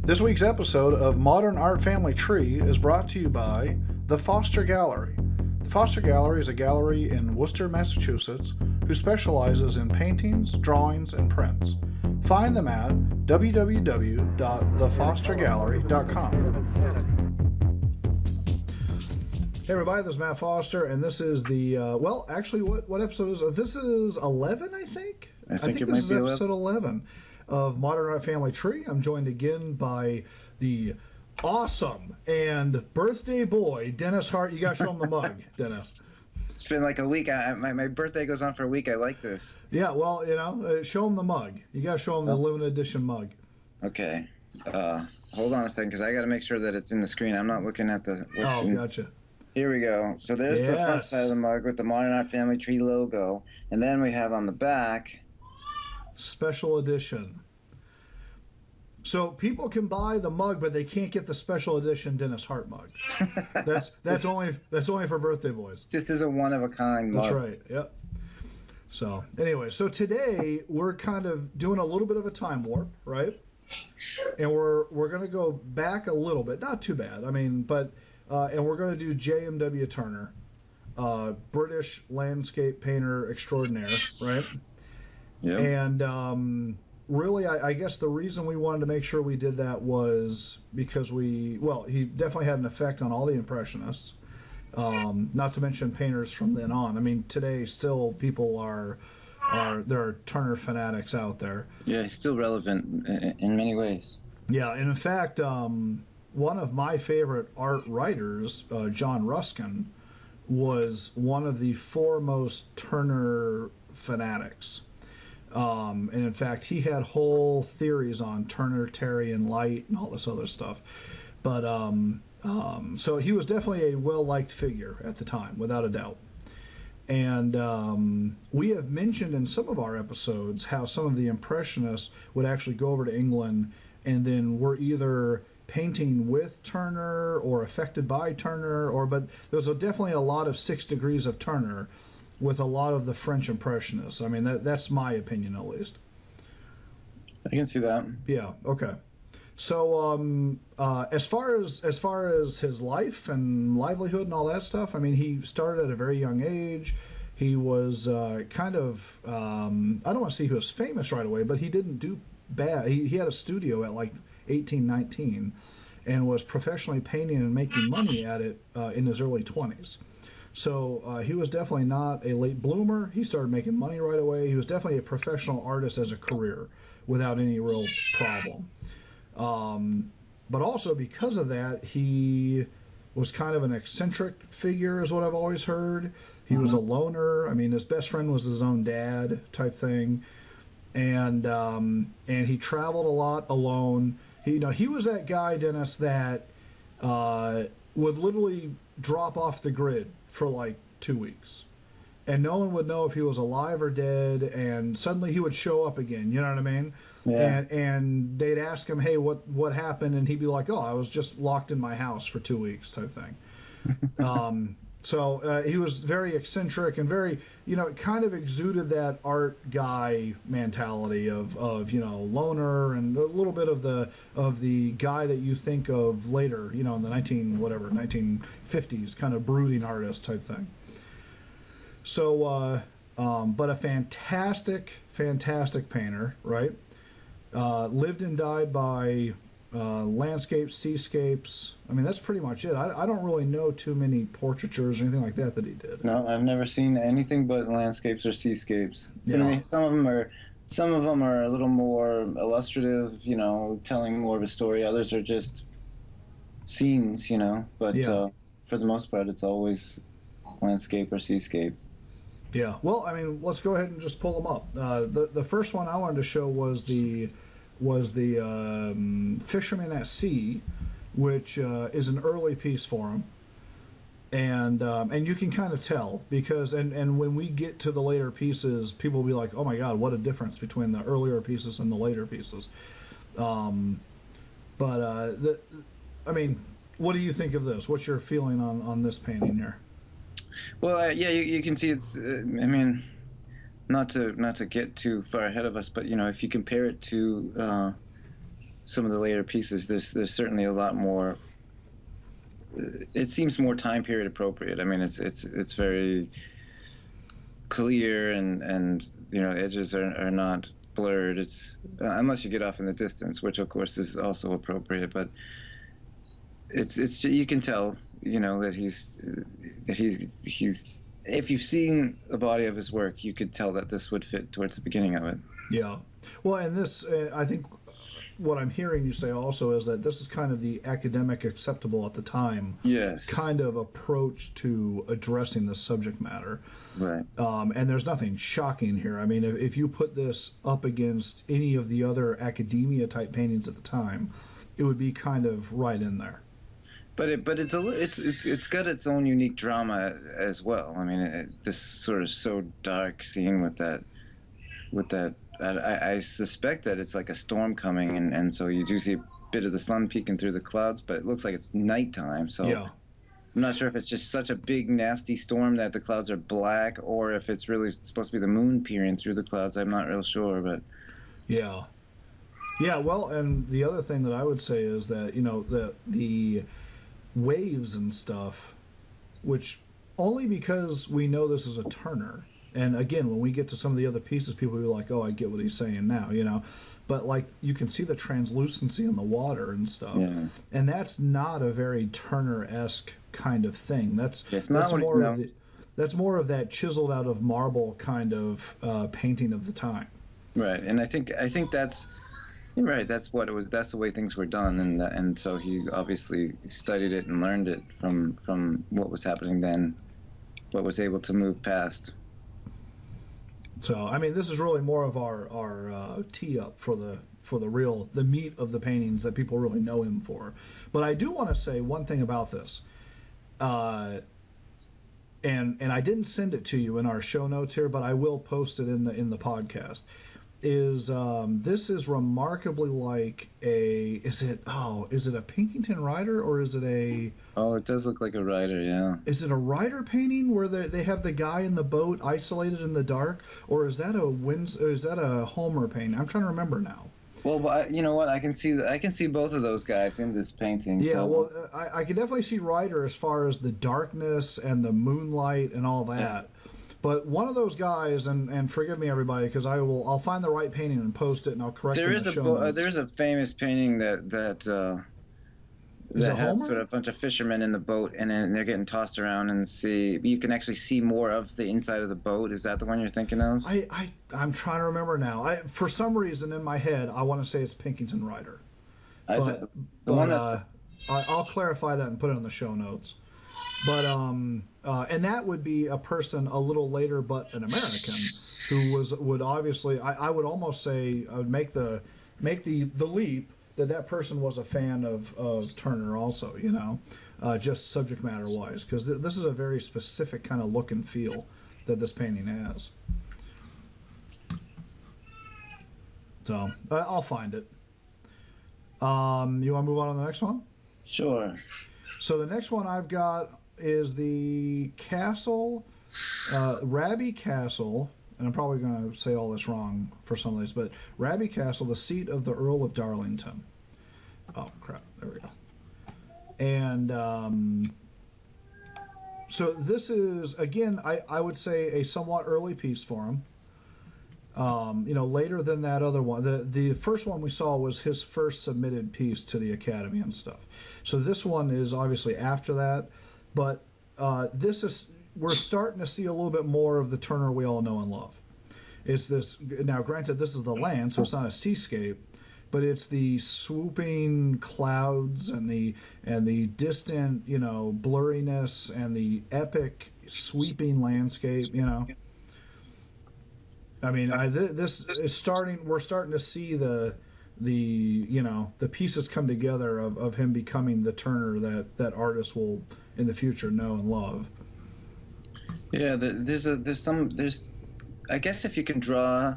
This week's episode of Modern Art Family Tree is brought to you by the Foster Gallery. The Foster Gallery is a gallery in Worcester, Massachusetts, who specializes in paintings, drawings, and prints. Find them at www.thefostergallery.com. Hey everybody, this is Matt Foster, and this is the, what episode is it? This is 11, I think? I think this is episode 11 of Modern Art Family Tree. I'm joined again by the awesome and birthday boy, Dennis Hart. You got to show him the mug, Dennis. It's been like a week. My birthday goes on for a week. I like this. Yeah, well, show him the mug. You got to show him the limited edition mug. Okay. Hold on a second, because I got to make sure that it's in the screen. I'm not looking at the... Gotcha. Here we go. So there's the front side of the mug with the Modern Art Family Tree logo. And then we have on the back... Special edition. So people can buy the mug, but they can't get the special edition Dennis Hart mug. That's only for birthday boys. This is a one-of-a-kind mug. That's right. Yep. So anyway, so today we're kind of doing a little bit of a time warp, right? And we're going to go back a little bit, not too bad. I mean, but and we're going to do J.M.W. Turner, British landscape painter extraordinaire, right? Yeah. And really, I guess the reason we wanted to make sure we did that was because he definitely had an effect on all the Impressionists, not to mention painters from then on. I mean, today still people there are Turner fanatics out there. Yeah, he's still relevant in many ways. Yeah, and in fact, one of my favorite art writers, John Ruskin, was one of the foremost Turner fanatics. And in fact, he had whole theories on Turner, Terry, and light and all this other stuff. But so he was definitely a well-liked figure at the time, without a doubt. And we have mentioned in some of our episodes how some of the Impressionists would actually go over to England and then were either painting with Turner or affected by Turner, but there's definitely a lot of 6 degrees of Turner with a lot of the French Impressionists. I mean, that's my opinion, at least. I can see that. Yeah. Okay. So, as far as his life and livelihood and all that stuff, I mean, he started at a very young age. He was kind of I don't want to say he was famous right away, but he didn't do bad. He had a studio at like 18, 19, and was professionally painting and making money at it in his early 20s. So he was definitely not a late bloomer. He started making money right away. He was definitely a professional artist as a career without any real problem. But also because of that, he was kind of an eccentric figure is what I've always heard. He was a loner. I mean, his best friend was his own dad type thing. And he traveled a lot alone. He was that guy, Dennis, that would literally drop off the grid for like 2 weeks, and no one would know if he was alive or dead, and suddenly he would show up again, you know what I mean? Yeah. And they'd ask him, hey, what happened? And he'd be like, oh, I was just locked in my house for 2 weeks type thing. So he was very eccentric and very, kind of exuded that art guy mentality of loner, and a little bit of the guy that you think of later, in the 1950s, kind of brooding artist type thing. So, but a fantastic painter, right? Lived and died by landscapes, seascapes. I mean, that's pretty much it. I don't really know too many portraitures or anything like that he did. No, I've never seen anything but landscapes or seascapes. Yeah. I mean, some of them are a little more illustrative, telling more of a story. Others are just scenes, But for the most part, it's always landscape or seascape. Yeah. Well, I mean, let's go ahead and just pull them up. The first one I wanted to show was the Fisherman at Sea, which is an early piece for him, and you can kind of tell because and when we get to the later pieces, people will be like, oh my God, what a difference between the earlier pieces and the later pieces. I mean, what do you think of this? What's your feeling on this painting here? Well, yeah, you can see it's. I mean, not to get too far ahead of us, but if you compare it to some of the later pieces, there's certainly a lot more. It seems more time period appropriate. I mean, it's very clear, and edges are not blurred. It's unless you get off in the distance, which of course is also appropriate, but it's you can tell that he's if you've seen the body of his work, you could tell that this would fit towards the beginning of it. Yeah. Well, and this, I think what I'm hearing you say also is that this is kind of the academic acceptable at the time Yes. kind of approach to addressing the subject matter. Right. And there's nothing shocking here. I mean, if you put this up against any of the other academia type paintings at the time, it would be kind of right in there. But it's got its own unique drama as well. I mean, this sort of so dark scene with that. I suspect that it's like a storm coming, and so you do see a bit of the sun peeking through the clouds, but it looks like it's nighttime. So Yeah. I'm not sure if it's just such a big nasty storm that the clouds are black, or if it's really supposed to be the moon peering through the clouds. I'm not real sure, but Yeah. Yeah, well, and the other thing that I would say is that, the waves and stuff, which only because we know this is a Turner. And again, when we get to some of the other pieces, people will be like, "Oh, I get what he's saying now." But like you can see the translucency in the water and stuff, yeah. and that's not a very Turner-esque kind of thing. It's That's not more no. of that's more of that chiseled out of marble kind of painting of the time. Right, and I think that's you're right. That's what it was. That's the way things were done, and so he obviously studied it and learned it from what was happening then, what was able to move past. So I mean, this is really more of our tee up for the meat of the paintings that people really know him for. But I do want to say one thing about this, and I didn't send it to you in our show notes here, but I will post it in the podcast. This is remarkably like is it a Pinkerton Rider or is it a Oh, it does look like a rider, yeah. is it a Rider painting where they have the guy in the boat isolated in the dark, or is that a Homer painting? I'm trying to remember now. Well, but you know what? I can see both of those guys in this painting. Yeah, so. well, I can definitely see Rider as far as the darkness and the moonlight and all that. Yeah. But one of those guys, and forgive me everybody, because I'll find the right painting and post it, and I'll correct it in the show notes. There's a famous painting that Is it has Homer? sort of a bunch of fishermen in the boat, and then they're getting tossed around, and you can actually see more of the inside of the boat. Is that the one you're thinking of? I'm trying to remember now. For some reason in my head, I want to say it's Pinkerton Rider. But I'll clarify that and put it in the show notes. But and that would be a person a little later, but an American who would obviously I would almost say I would make the leap that person was a fan of Turner also, just subject matter wise, because this is a very specific kind of look and feel that this painting has. So I'll find it. You want to move on to the next one? Sure. So the next one I've got is the castle, Raby Castle, and I'm probably going to say all this wrong for some of these, but Raby Castle, the seat of the Earl of Darlington. Oh, crap. There we go. And so this is, again, I would say a somewhat early piece for him. Later than that other one. The first one we saw was his first submitted piece to the Academy and stuff. So this one is obviously after that, but we're starting to see a little bit more of the Turner we all know and love. It's this, now granted this is the land, so it's not a seascape, but it's the swooping clouds and the distant, blurriness and the epic sweeping landscape, I mean, this is starting. We're starting to see the pieces come together of him becoming the Turner that artists will in the future know and love. Yeah, there's I guess if you can draw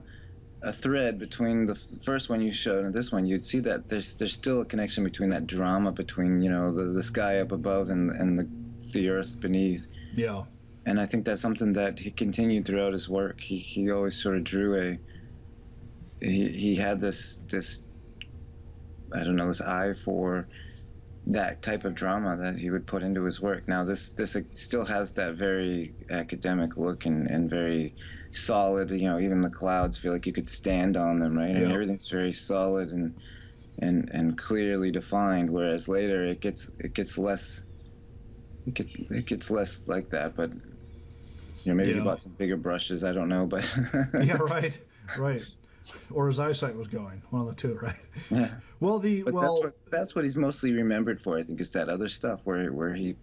a thread between the first one you showed and this one, you'd see that there's still a connection between that drama between the sky up above and the earth beneath. Yeah. And I think that's something that he continued throughout his work. He always sort of drew he had this I don't know, this eye for that type of drama that he would put into his work. Now this still has that very academic look and very solid. You know, even the clouds feel like you could stand on them, right? I mean, Yeah. everything's very solid and clearly defined. Whereas later it gets less it gets less like that. But you know, maybe he Yeah. bought some bigger brushes. I don't know, but Yeah. Right. Right. Or his eyesight was going. One of the two, right? yeah. Well, But that's what he's mostly remembered for. I think is that other stuff where he.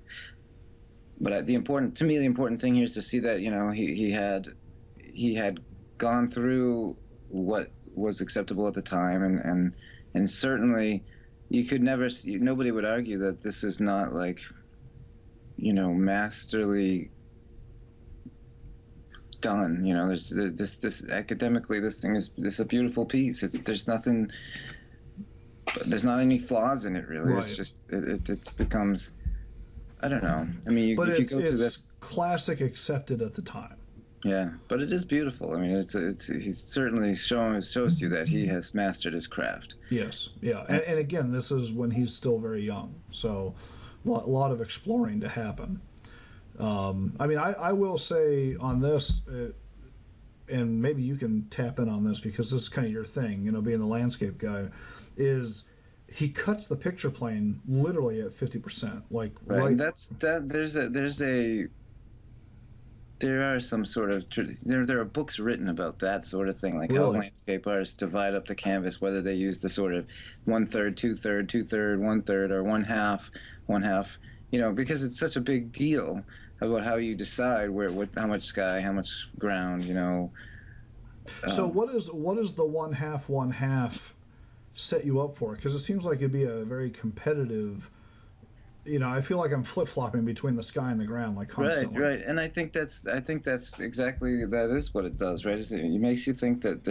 But the important thing here is to see that you know he had gone through what was acceptable at the time, and certainly you could never nobody would argue that this is not like masterly done. You know, there's this academically, this is a beautiful piece. There's not any flaws in it really. It's right. just it becomes, I don't know. I mean, But if you it's go to this, it's classic accepted at the time. yeah, but it is beautiful. I mean, it's he's certainly shows you that he has mastered his craft. Yes. Yeah. And That's again, this is when he's still very young, so lot of exploring to happen. I mean, I will say on this, and maybe you can tap in on this because this is kind of your thing, being the landscape guy, is he cuts the picture plane literally at 50%, like right, and right. that's that. There are some sort of there are books written about that sort of thing, like how Really? landscape artists divide up the canvas, whether they use the sort of one third, two third, two third, one third, or one half. You know, because it's such a big deal about how you decide how much sky, how much ground. You know, So um, what is the one half set you up for? Because it seems like it'd be a very competitive. I feel like I'm flip flopping between the sky and the ground like right, constantly. right, and I think that's exactly that is what it does, right? It makes you think that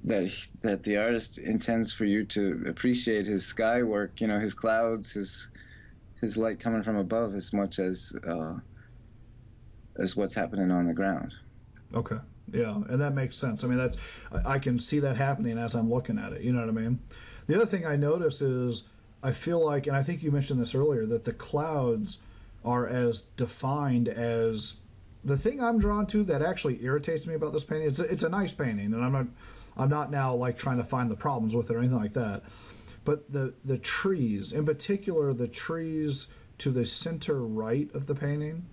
that the artist intends for you to appreciate his sky work, his clouds, his light coming from above as much as what's happening on the ground. Okay. Yeah, and that makes sense. I mean, I can see that happening as I'm looking at it. You know what I mean? The other thing I notice is I feel like, and I think you mentioned this earlier, that the clouds are as defined as the thing I'm drawn to that actually irritates me about this painting. It's a nice painting, and I'm not now like trying to find the problems with it or anything like that. But the trees, in particular, the trees to the center right of the painting,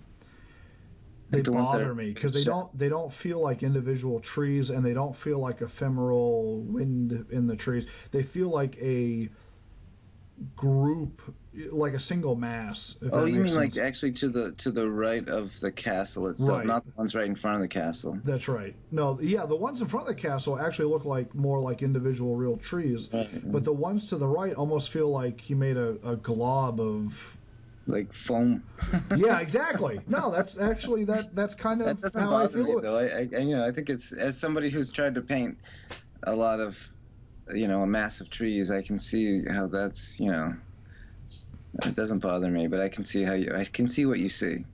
they Like the ones that bother are me because they shut. don't feel like individual trees, and they don't feel like ephemeral wind in the trees. They feel like a group, like a single mass, if Oh, that you makes mean like sense. actually to the right of the castle itself, Right. not the ones right in front of the castle. That's right. No, yeah, the ones in front of the castle actually look like more like individual real trees, Right. but the ones to the right almost feel like he made a glob of. Like foam. Yeah, exactly. No, that's actually that's kind That of doesn't how I bother me feel. though. I think it's as somebody who's tried to paint a lot of, a mass of trees. I can see how that's, it doesn't bother me, but I can see what you see.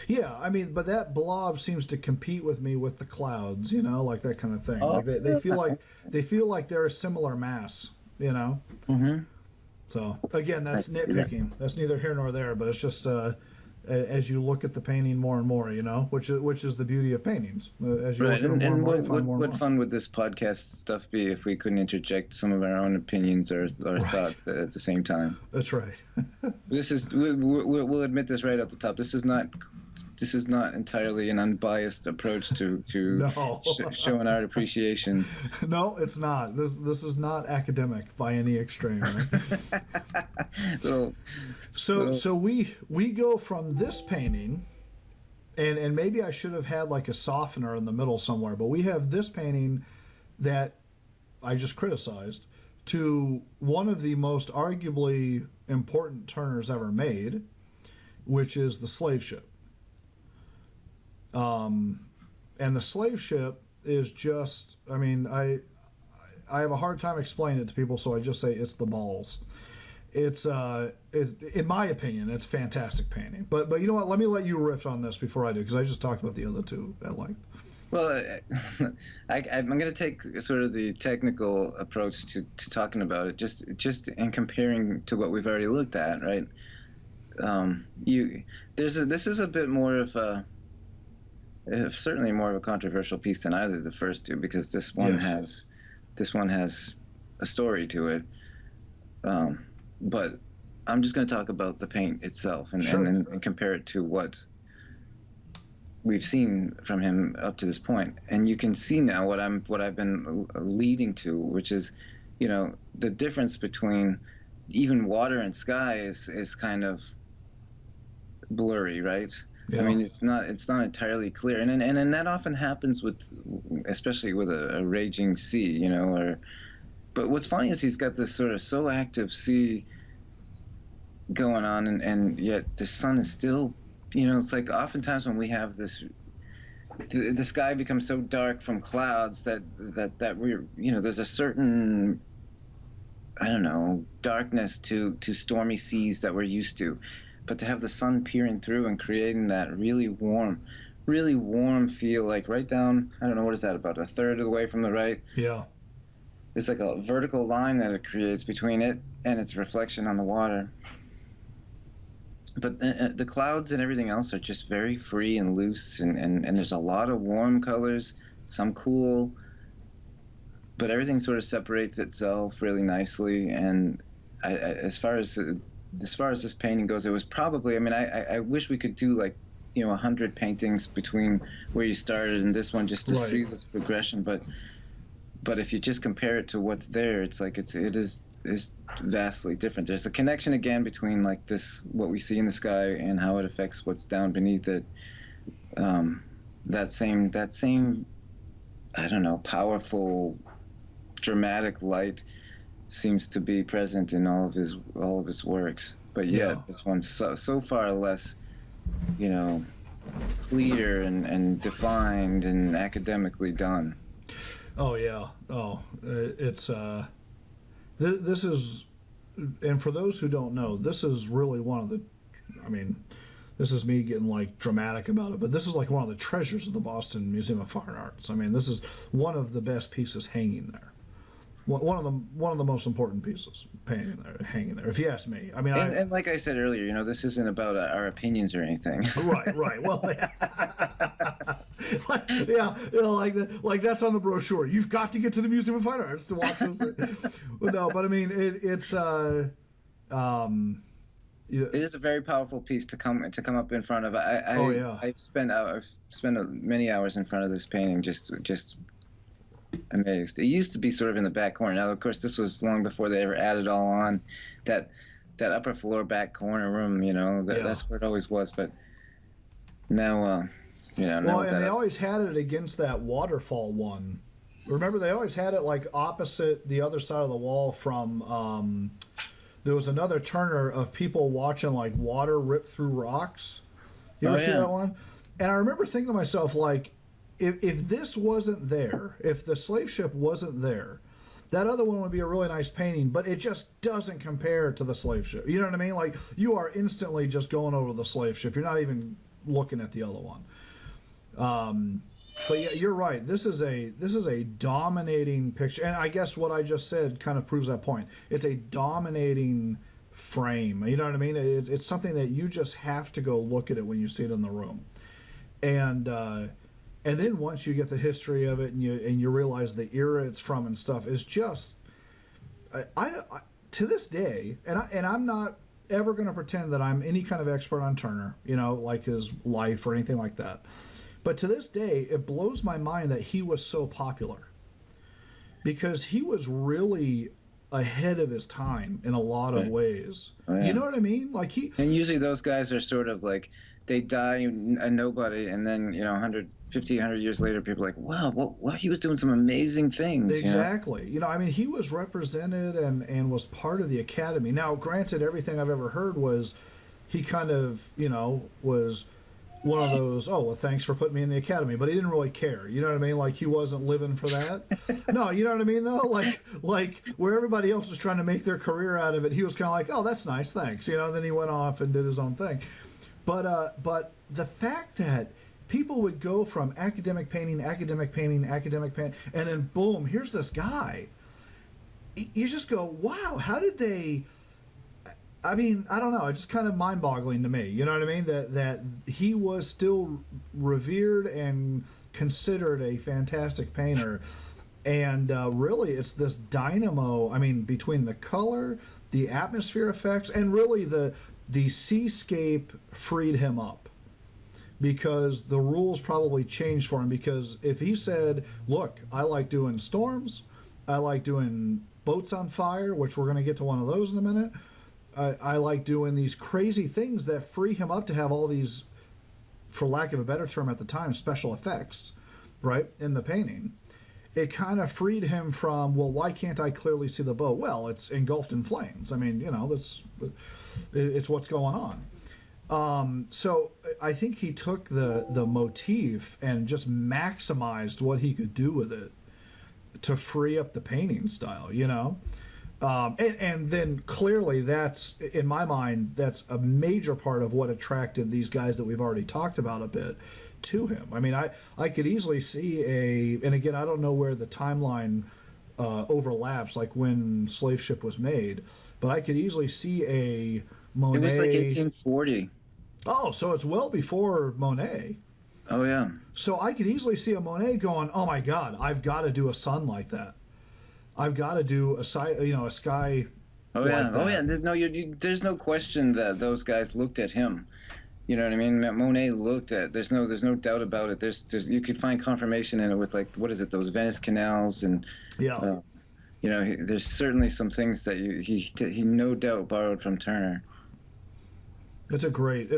Yeah, I mean, but that blob seems to compete with me with the clouds, like that kind of thing. Oh, Like they feel like they're a similar mass, you know. mm-hmm. So again, I that's see that. nitpicking. That's neither here nor there. But it's just as you look at the painting more and more, which is the beauty of paintings. As you Right, look at it more and and more, you what, find what more and what more. fun would this podcast stuff be if we couldn't interject some of our own opinions or Right. thoughts at the same time? That's right. We'll admit this right at the top. This is not entirely an unbiased approach to No, showing art appreciation. no, it's not. This is not academic by any extreme. Right? little So little so we go from this painting, and maybe I should have had like a softener in the middle somewhere, but we have this painting that I just criticized to one of the most arguably important Turners ever made, which is the slave ship. And the slave ship is just, I mean, I have a hard time explaining it to people, so I just say it's the balls. In my opinion, it's a fantastic painting. But you know what? Let me let you riff on this before I do, because I just talked about the other two at length. Well, I'm going to take sort of the technical approach to talking about it, just in comparing to what we've already looked at, right? You this is a bit more of a certainly more of a controversial piece than either of the first two, because Yes. this one has a story to it. But I'm just going to talk about the paint itself Sure. and compare it to what we've seen from him up to this point. And you can see now what I've been leading to, which is, you know, the difference between even water and sky is kind of blurry, right? I Yeah. mean, it's not entirely clear, and that often happens with, especially with a raging sea, you know. Or but what's funny is he's got this sort of so active sea going on, and yet the sun is still, you know, it's like oftentimes when we have this, the sky becomes so dark from clouds that we're, you know, there's a certain, I don't know, darkness to stormy seas that we're used to, but to have the sun peering through and creating that really warm feel, like right down, I don't know, what is that, about a third of the way from the right, Yeah. it's like a vertical line that it creates between it and its reflection on the water. But the clouds and everything else are just very free and loose, and there's a lot of warm colors, some cool, but everything sort of separates itself really nicely. And as far as this painting goes, it was probably, I mean, I wish we could do like, you know, 100 paintings between where you started and this one, just to Right. see this progression. But if you just compare it to what's there, it's like it is vastly different. There's a connection again between like this, what we see in the sky, and how it affects what's down beneath it. That same, I don't know, powerful, dramatic light seems to be present in all of his works. But Yeah. yet this one's so far less, you know, clear and defined and academically done. Oh yeah. Oh, it's this is, and for those who don't know, this is really one of the. I mean, this is me getting like dramatic about it, but this is like one of the treasures of the Boston Museum of Fine Arts. I mean, this is one of the best pieces hanging there. One of the most important pieces hanging there. If you ask me, I mean, And like I said earlier, you know, this isn't about our opinions or anything. right, right. Well, yeah, you know, like that's on the brochure. You've got to get to the Museum of Fine Arts to watch this thing. Well, no, but I mean, it's yeah, It is a very powerful piece to come up in front of. oh yeah, I've spent many hours in front of this painting, just amazed. It used to be sort of in the back corner. Now, of course, this was long before they ever added all on that that upper floor back corner room. You know, yeah. that's where it always was. But now, you know, now Well, with and that they up, always had it against that waterfall one. Remember, they always had it like opposite the other side of the wall from. There was another Turner of people watching like water rip through rocks. You oh ever see yeah, that one? And I remember thinking to myself, like, if this wasn't there, if the slave ship wasn't there, that other one would be a really nice painting, but it just doesn't compare to the slave ship. You know what I mean? Like, you are instantly just going over the slave ship. You're not even looking at the other one. But yeah, you're right. This is a dominating picture, and I guess what I just said kind of proves that point. It's a dominating frame. You know what I mean? It's something that you just have to go look at it when you see it in the room, and and then once you get the history of it and you realize the era it's from and stuff is just I to this day, and I'm not ever going to pretend that I'm any kind of expert on Turner, you know, like his life or anything like that. But to this day, it blows my mind that he was so popular because he was really ahead of his time in a lot of right. ways. Oh You yeah. know what I mean? Like he And usually those guys are sort of like, they die a nobody, and then, you know, 150, 100 years later, people are like, wow, what, he was doing some amazing things, you know? exactly. You know, I mean, he was represented and was part of the academy. Now, granted, everything I've ever heard was he kind of, you know, was one of those, oh, well, thanks for putting me in the academy, but he didn't really care. You know what I mean? Like he wasn't living for that. No, you know what I mean though? Like where everybody else was trying to make their career out of it, he was kind of like, oh, that's nice, thanks. You know, and then he went off and did his own thing. But the fact that people would go from academic painting, academic painting, academic painting, and then boom, here's this guy. You just go, wow, how did they? I mean, I don't know. It's just kind of mind-boggling to me. You know what I mean? That he was still revered and considered a fantastic painter, and really, it's this dynamo. I mean, between the color, the atmosphere effects, and really the seascape freed him up because the rules probably changed for him. Because if he said, "Look, I like doing storms, I like doing boats on fire," which we're going to get to one of those in a minute. I like doing these crazy things that free him up to have all these, for lack of a better term at the time, special effects, right, in the painting. It kind of freed him from, well, why can't I clearly see the boat? Well, it's engulfed in flames. I mean, it's what's going on. So I think he took the motif and just maximized what he could do with it to free up the painting style, and then clearly that's, in my mind, that's a major part of what attracted these guys that we've already talked about a bit to him. I mean, I could easily see and again, I don't know where the timeline overlaps, like when Slave Ship was made, but I could easily see a Monet. It was like 1840. Oh, so it's well before Monet. Oh, yeah. So I could easily see a Monet going, oh my God, I've got to do a sun like that. I've got to do a sky. Oh like yeah, that. oh yeah. There's no question that those guys looked at him. You know what I mean? Monet looked at. There's no doubt about it. There's you could find confirmation in it with, like, what is it? Those Venice canals and Yeah. There's certainly some things that he no doubt borrowed from Turner. It's a great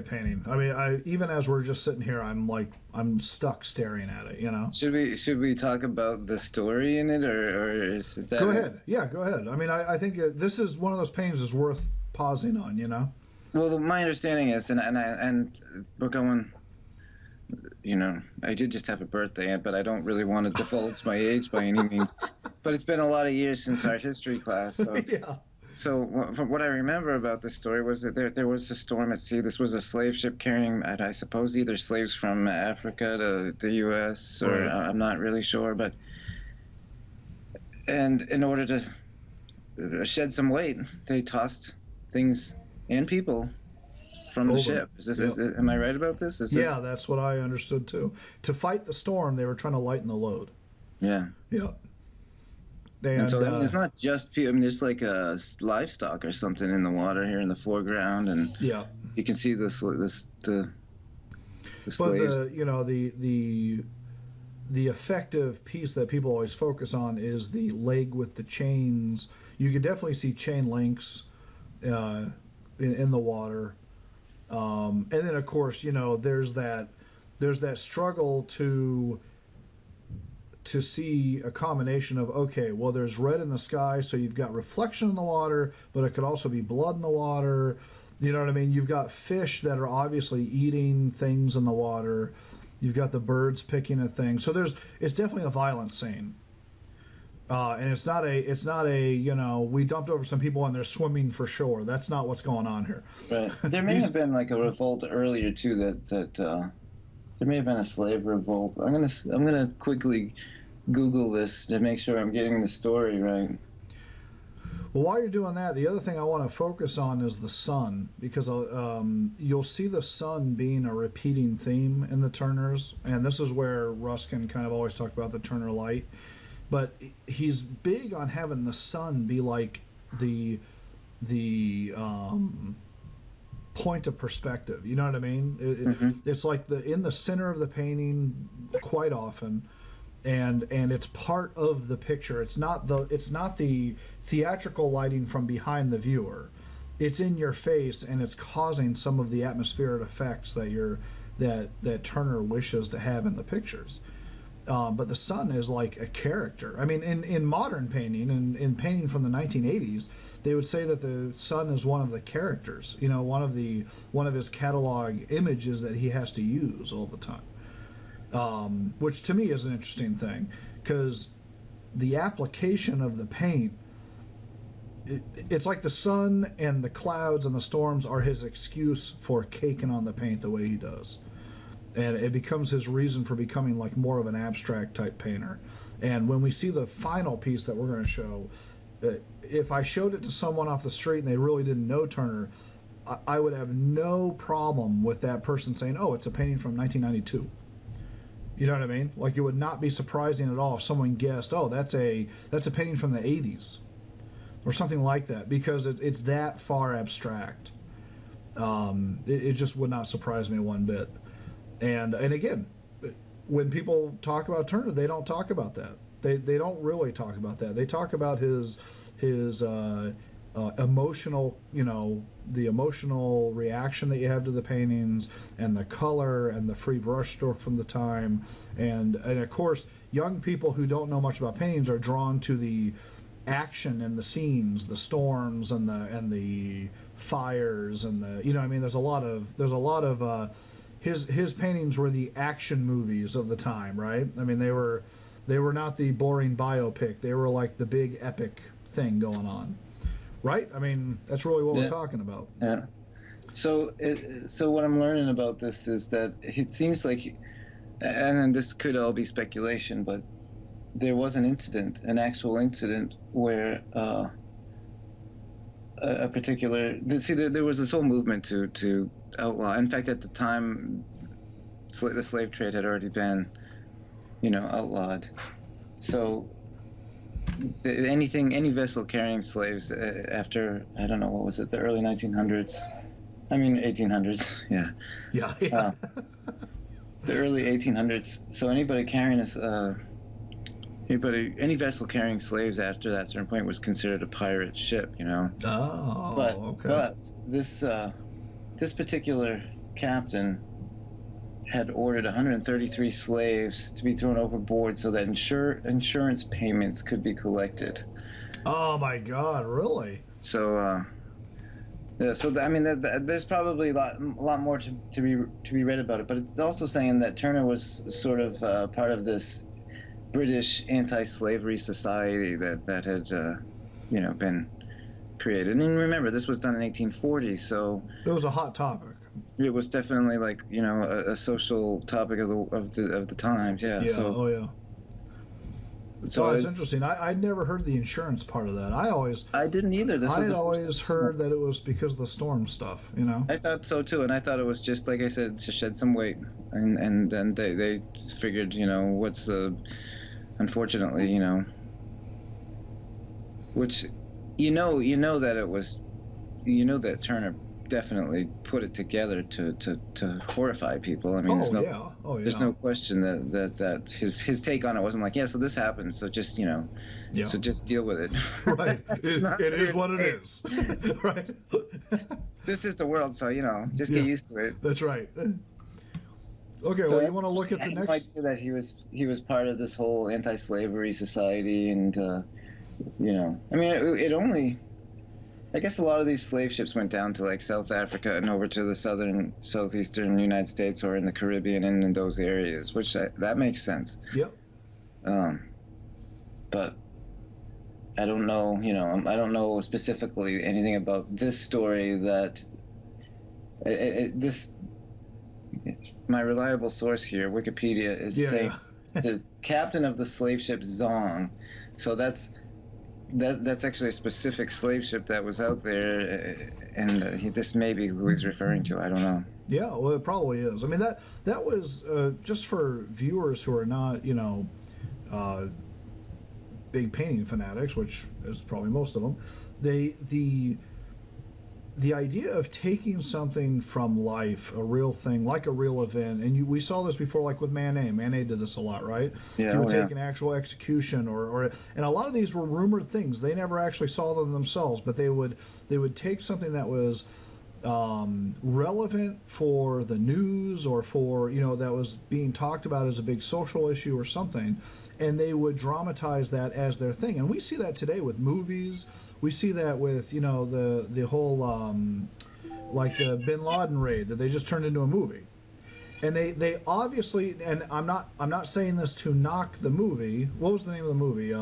painting. I mean, even as we're just sitting here, I'm stuck staring at it. Should we talk about the story in it, or is that? Go ahead. Yeah, go ahead. I mean, I think this is one of those paintings is worth pausing on. Well, my understanding is, and we're going. I did just have a birthday, but I don't really want to divulge my age by any means. But it's been a lot of years since art history class, so. Yeah. So from what I remember about this story was that there was a storm at sea. This was a slave ship carrying, I suppose, either slaves from Africa to the U.S. or Right. I'm not really sure. And in order to shed some weight, they tossed things and people from the Over. ship. Yep. Am I right about this? Yeah, that's what I understood too. To fight the storm, they were trying to lighten the load. Yeah. Yeah. And so it's not just people. I mean, there's like a livestock or something in the water here in the foreground, and yeah, you can see the slaves. But the effective piece that people always focus on is the leg with the chains. You could definitely see chain links in the water, and then of course there's that struggle to see a combination of, okay, well, there's red in the sky, so you've got reflection in the water, but it could also be blood in the water. You know what I mean? You've got fish that are obviously eating things in the water. You've got the birds picking at things. So it's definitely a violent scene. And it's not a we dumped over some people and they're swimming for shore. That's not what's going on here. Right. There may have been like a revolt earlier too that there may have been a slave revolt. I'm gonna quickly Google this to make sure I'm getting the story right. Well, while you're doing that, the other thing I want to focus on is the sun, because you'll see the sun being a repeating theme in the Turners, and this is where Ruskin kind of always talked about the Turner light. But he's big on having the sun be like the point of perspective. You know what I mean? It's like in the center of the painting quite often, and it's part of the picture. It's not the theatrical lighting from behind the viewer. It's in your face, and it's causing some of the atmospheric effects that Turner wishes to have in the pictures. But the sun is like a character. I mean, in modern painting and in painting from the 1980s, they would say that the sun is one of the characters. One of his catalog images that he has to use all the time. Which to me is an interesting thing, because the application of the paint, it's like the sun and the clouds and the storms are his excuse for caking on the paint the way he does. and it becomes his reason for becoming like more of an abstract type painter. And when we see the final piece that we're going to show, if I showed it to someone off the street and they really didn't know Turner, I would have no problem with that person saying, "Oh, it's a painting from 1992." You know what I mean? Like, it would not be surprising at all if someone guessed, "Oh, that's a painting from the 80s," or something like that, because it's that far abstract. It just would not surprise me one bit. And again, when people talk about Turner, they don't talk about that. They don't really talk about that. They talk about his emotional, the emotional reaction that you have to the paintings, and the color and the free brushstroke from the time, and of course, young people who don't know much about paintings are drawn to the action and the scenes, the storms and the fires and the I mean, there's a lot of his paintings were the action movies of the time, right? I mean, they were not the boring biopic. They were like the big epic thing going on, right? I mean, that's really what we're talking about. Yeah. So what I'm learning about this is that it seems like, and this could all be speculation, but there was an actual incident where a particular there was this whole movement to outlaw. In fact, at the time, the slave trade had already been, outlawed. So any vessel carrying slaves after, I don't know, what was it, the early 1900s? I mean 1800s. Yeah. Yeah. The early 1800s. So anybody carrying any vessel carrying slaves after that certain point was considered a pirate ship, Oh, okay. But this particular captain had ordered 133 slaves to be thrown overboard so that insurance payments could be collected. Oh my God! Really? So, I mean, there's probably a lot more to be read about it. But it's also saying that Turner was sort of part of this British anti-slavery society that had been created. And remember, this was done in 1840, so it was a hot topic. It was definitely like a social topic of the times. Yeah. Yeah. So, oh yeah. So it's interesting. I'd never heard the insurance part of that. I didn't either. I had always heard that it was because of the storm stuff. I thought so too, and I thought it was just, like I said, to shed some weight, and then they figured, what's the, unfortunately, which, that it was, that Turner definitely put it together to horrify people. I mean, there's no question that his take on it wasn't like, so this happens, so just so just deal with it. Right. It is what it is. Right. This is the world, so just get used to it. That's right. Okay, so well, you want to look at the next? I had no idea that he was part of this whole anti-slavery society, and I mean, I guess a lot of these slave ships went down to like South Africa and over to the southeastern United States, or in the Caribbean and in those areas, which that makes sense. Yep. But I don't know, I don't know specifically anything about this story that my reliable source here, Wikipedia, is saying the captain of the slave ship Zong. So that's actually a specific slave ship that was out there, and this may be who he's referring to. I don't know. Yeah, well, it probably is. I mean, that was just for viewers who are not, big painting fanatics, which is probably most of them. The idea of taking something from life, a real thing, like a real event, and we saw this before, like with Manet. Manet did this a lot, right? Yeah. He would take an actual execution, and a lot of these were rumored things. They never actually saw them themselves, but they would take something that was relevant for the news, or for that was being talked about as a big social issue or something, and they would dramatize that as their thing. And we see that today with movies. We see that with the whole like the Bin Laden raid that they just turned into a movie, and they obviously, and I'm not saying this to knock the movie. What was the name of the movie?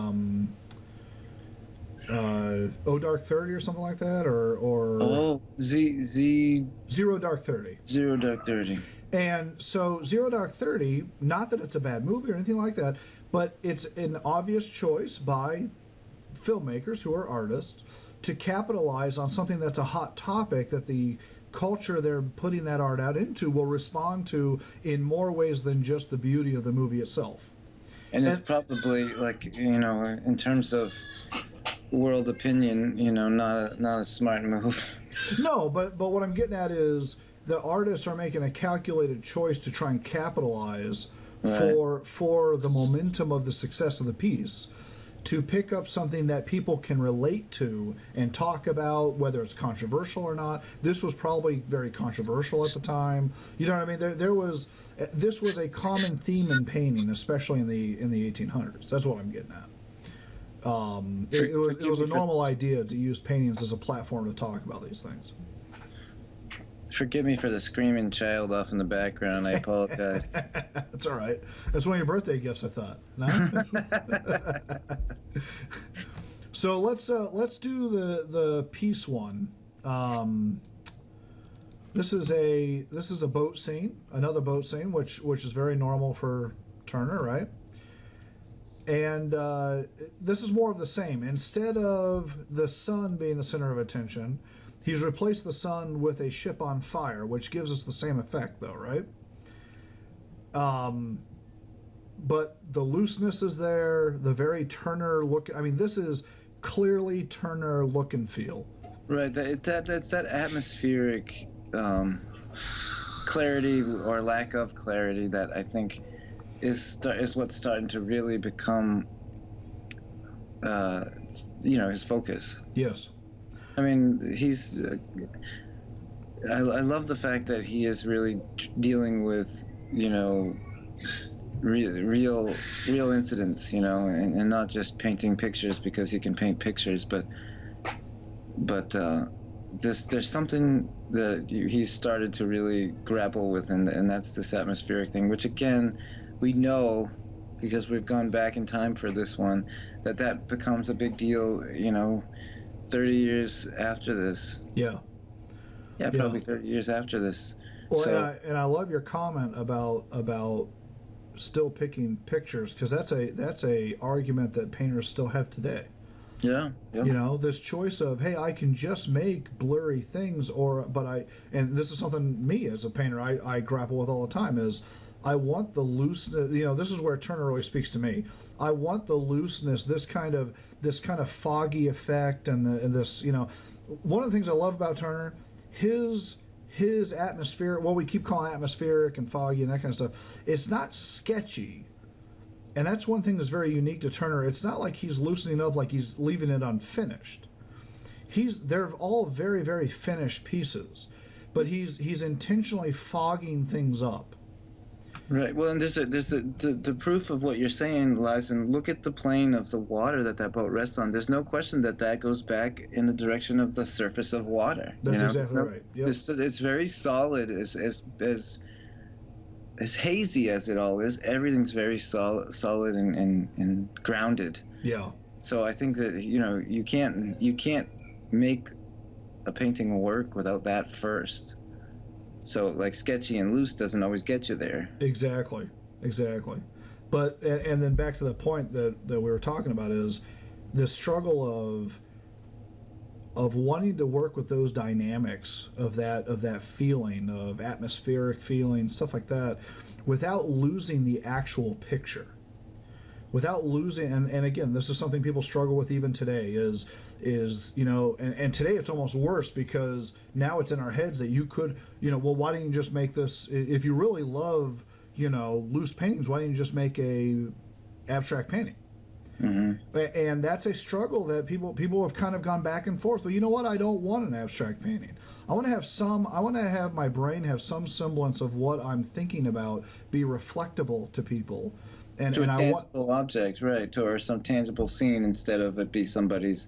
O Dark 30 or something like that, or Oh, Z Zero Dark 30. Zero Dark 30. And so Zero Dark 30, not that it's a bad movie or anything like that, but it's an obvious choice by filmmakers who are artists to capitalize on something that's a hot topic that the culture they're putting that art out into will respond to in more ways than just the beauty of the movie itself. And it's And probably like, in terms of world opinion, not a smart move. no, but what I'm getting at is the artists are making a calculated choice to try and capitalize Right. for the momentum of the success of the piece, to pick up something that people can relate to and talk about, whether it's controversial or not. This was probably very controversial at the time. You know what I mean? This was a common theme in painting, especially in the 1800s. That's what I'm getting at. It was a normal idea to use paintings as a platform to talk about these things. Forgive me for the screaming child off in the background. I apologize. That's all right. That's one of your birthday gifts, I thought. No. So let's do the piece one. This is a boat scene, another boat scene, which is very normal for Turner, right? And this is more of the same. Instead of the sun being the center of attention, he's replaced the sun with a ship on fire, which gives us the same effect, though, right? But the looseness is there, the very Turner look. I mean, this is clearly Turner look and feel. Right. That's that atmospheric clarity or lack of clarity that I think is what's starting to really become, his focus. Yes. I mean, he's. I love the fact that he is really dealing with, real incidents, and not just painting pictures because he can paint pictures, but there's something that he's started to really grapple with, and that's this atmospheric thing, which again, we know because we've gone back in time for this one, that becomes a big deal, 30 years after this. Yeah. Yeah, probably 30 years after this. Well, So, and I love your comment about still picking pictures, because that's a argument that painters still have today. yeah. This choice of, hey, I can just make blurry things, and this is something me as a painter I grapple with all the time, is I want the looseness. This is where Turner really speaks to me. I want the looseness, this kind of foggy effect, and this. One of the things I love about Turner, his atmosphere. Well, we keep calling atmospheric and foggy and that kind of stuff. It's not sketchy, and that's one thing that's very unique to Turner. It's not like he's loosening up, like he's leaving it unfinished. They're all very, very finished pieces, but he's intentionally fogging things up. Right. Well, and the proof of what you're saying lies in, look at the plane of the water that boat rests on. There's no question that goes back in the direction of the surface of water. That's exactly right. Yep. It's very solid, as hazy as it all is. Everything's very solid and grounded. Yeah. So I think that you can't make a painting work without that first. So, like, sketchy and loose doesn't always get you there. Exactly. But and then back to the point that we were talking about is the struggle of wanting to work with those dynamics of that feeling of atmospheric feeling, stuff like that, without losing the actual picture. Without losing, and again, this is something people struggle with even today, is and today it's almost worse, because now it's in our heads that you could, well, why don't you just make this, if you really love, loose paintings, why don't you just make a abstract painting? Mm-hmm. And that's a struggle that people have kind of gone back and forth. But you know what? I don't want an abstract painting. I want to have my brain have some semblance of what I'm thinking about be reflectable to people. And to a I tangible object, right, or some tangible scene, instead of it be somebody's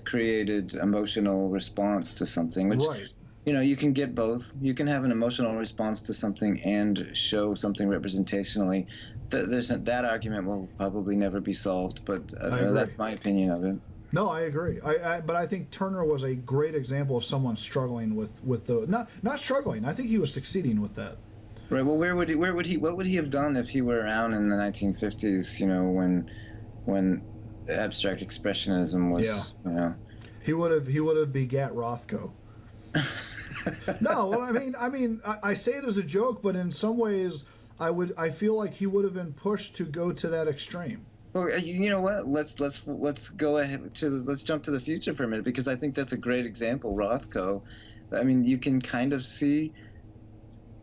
created emotional response to something, which, right. You can get both. You can have an emotional response to something and show something representationally. That argument will probably never be solved, but that's my opinion of it. No, I agree. But I think Turner was a great example of someone struggling with the not struggling. I think he was succeeding with that. Right. Well, what would he have done if he were around in the 1950s? You know, when abstract expressionism Yeah, was, you know. he would have begat Rothko. No, well, I say it as a joke, but in some ways, I feel like he would have been pushed to go to that extreme. Well, you know what? Let's go ahead to let's jump to the future for a minute because I think that's a great example. Rothko. I mean, you can kind of see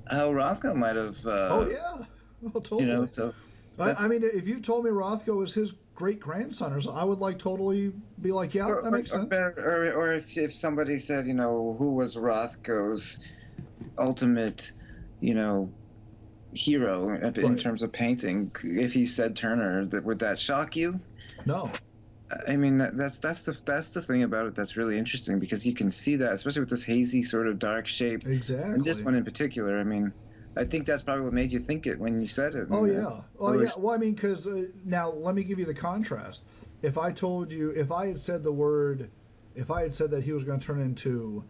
how Rothko might have, Oh yeah, well, you know. totally. So I that's mean, if you told me Rothko was his great grandson or something, I would like totally be like, yeah, or that makes sense. or if somebody said, you know, who was Rothko's ultimate, you know, hero in Right. terms of painting, if he said Turner, that would that shock you? No, I mean, that's the thing about it that's really interesting because you can see that, especially with this hazy sort of dark shape, and this exactly. one in particular. I mean, I think that's probably what made you think it when you said it. Oh And yeah. Oh yeah. always, Well, I mean, because now let me give you the contrast. If I told you, if I had said the word, if I had said that he was going to turn into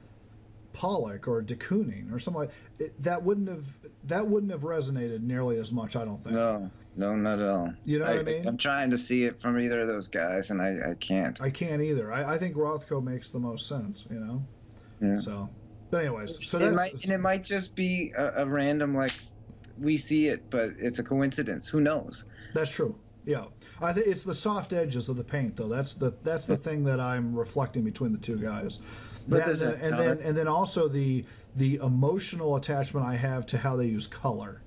Pollock or de Kooning or something like that wouldn't have resonated nearly as much. I don't think. no, no, not at all. You know what I I'm mean? trying to see it from either of those guys, and I can't. I can't either. I think Rothko makes the most sense. Yeah. So, but anyways, so And it might just be a random like we see it, but it's a coincidence. Who knows? that's true. Yeah, I think it's the soft edges of the paint, though. That's the thing that I'm reflecting between the two guys. But That there's a and then also the emotional attachment I have to how they use color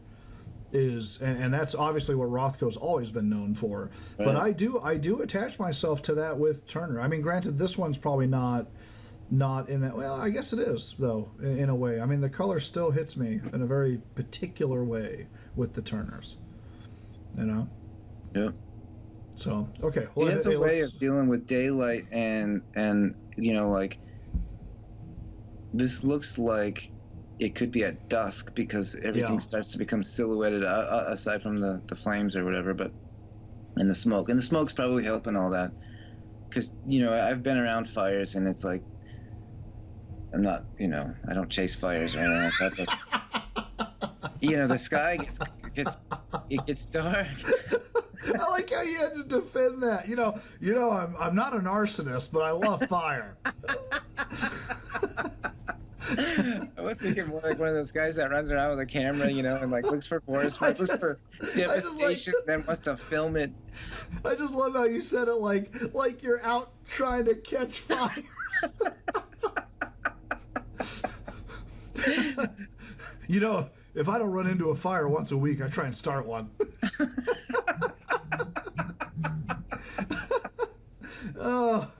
is, and that's obviously what Rothko's always been known for. But right. I do attach myself to that with Turner. I mean, granted, this one's probably not in that. Well, I guess it is though, in a way. I mean, the color still hits me in a very particular way with the Turners. You know. Yep. So okay, He well, has a hey, way let's. of dealing with daylight and you know like this looks like it could be at dusk because Yeah, everything starts to become silhouetted aside from the flames or whatever, but and the smoke's probably helping all that because you know I've been around fires and it's like I'm not, you know, I don't chase fires or anything like that, but you know the sky gets it gets dark. I like how you had to defend that. I'm not an arsonist, but I love fire. I was thinking more like one of those guys that runs around with a camera, you know, and like looks for forest fires, looks for I just like, devastation, then wants to film it. I just love how you said it like you're out trying to catch fires. If I don't run into a fire once a week, I try and start one.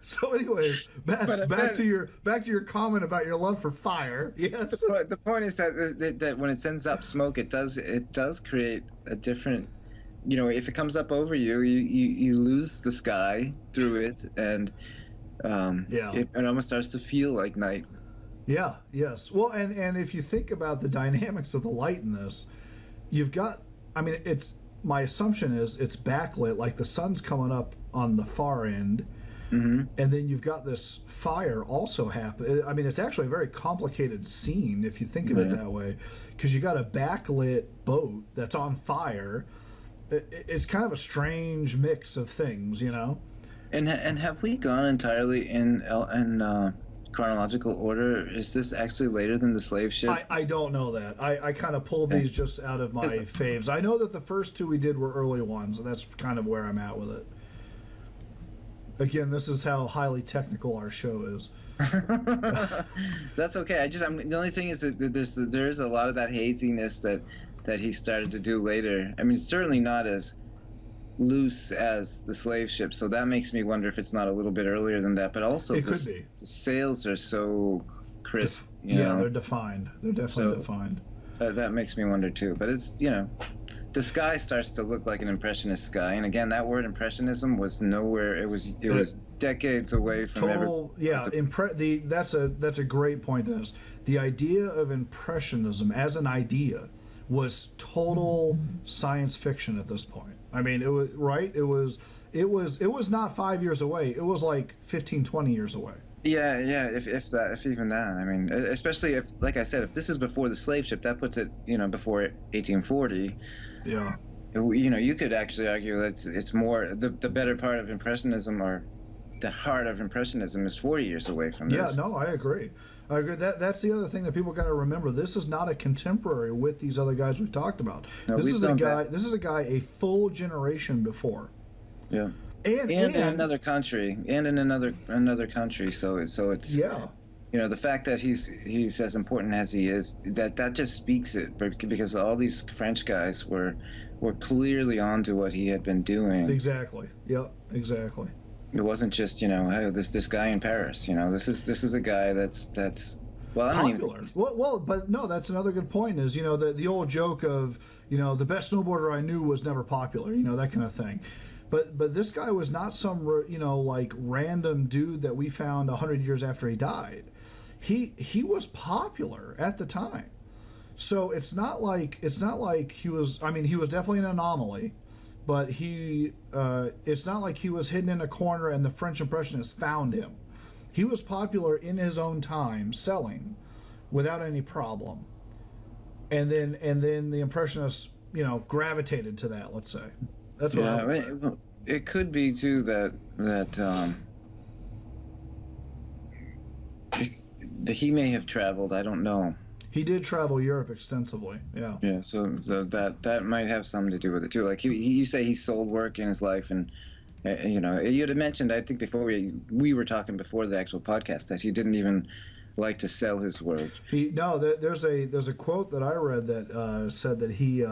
So anyways, But back to your comment about your love for fire. Yes. the point is that when it sends up smoke, it does create a different. You know, if it comes up over you, you lose the sky through it, and Yeah. it almost starts to feel like night. Yeah, yes. Well, and if you think about the dynamics of the light in this, you've got, I mean, it's my assumption is it's backlit, like the sun's coming up on the far end, Hmm. and then you've got this fire also happen. I mean, it's actually a very complicated scene if you think of it Yeah. that way, because you got a backlit boat that's on fire. It's kind of a strange mix of things. And have we gone entirely in chronological order? Is this actually later than the slave ship? I don't know that. I kind of pulled these just out of my 'Cause- faves. I know that the first two we did were early ones, and that's kind of where I'm at with it. Again, this is how highly technical our show is. That's okay. The only thing is that there's a lot of that haziness that he started to do later. I mean, it's certainly not as loose as the slave ship, so that makes me wonder if it's not a little bit earlier than that. But also, It could be. the sails are so crisp, Yeah, they're defined. They're definitely So- defined. that makes me wonder too. But it's the sky starts to look like an impressionist sky, and again, that word impressionism was nowhere. It was decades away from Total, yeah. That's a great point, Dennis. The idea of impressionism as an idea was total science fiction at this point. I mean, it was right. It was it was not 5 years away. It was like 15, 20 years away. Yeah, yeah, if that, if even that. I mean, especially if, like I said, if this is before the slave ship, that puts it, before 1840. Yeah. You could actually argue that it's more the better part of Impressionism, or the heart of Impressionism, is 40 years away from Yeah, this. no, I agree. I agree. That's the other thing that people got to remember. This is not a contemporary with these other guys we've talked about. No, This we've is a gone guy. back. This is a guy a full generation before. Yeah. And And in another country, and in another country. So it's, yeah, the fact that he's as important as he is, that just speaks it, because all these French guys were clearly onto what he had been doing. exactly. Yep, exactly. It wasn't just, hey, this guy in Paris. This is a guy that's well, I don't even Popular. think Well, but no, that's another good point. Is the old joke of the best snowboarder I knew was never popular. That kind of thing. But this guy was not some like random dude that we found 100 years after he died. He was popular at the time. So it's not like he was. I mean, he was definitely an anomaly, but it's not like he was hidden in a corner and the French Impressionists found him. He was popular in his own time, selling without any problem. And then the Impressionists, gravitated to that. Let's say that's what I would say. it could be too that he may have traveled. I don't know. He did travel Europe extensively. Yeah. Yeah, so that might have something to do with it too. Like you say, he sold work in his life, and you had mentioned, I think before we were talking before the actual podcast, that he didn't even like to sell his work. There's a quote that I read that said that he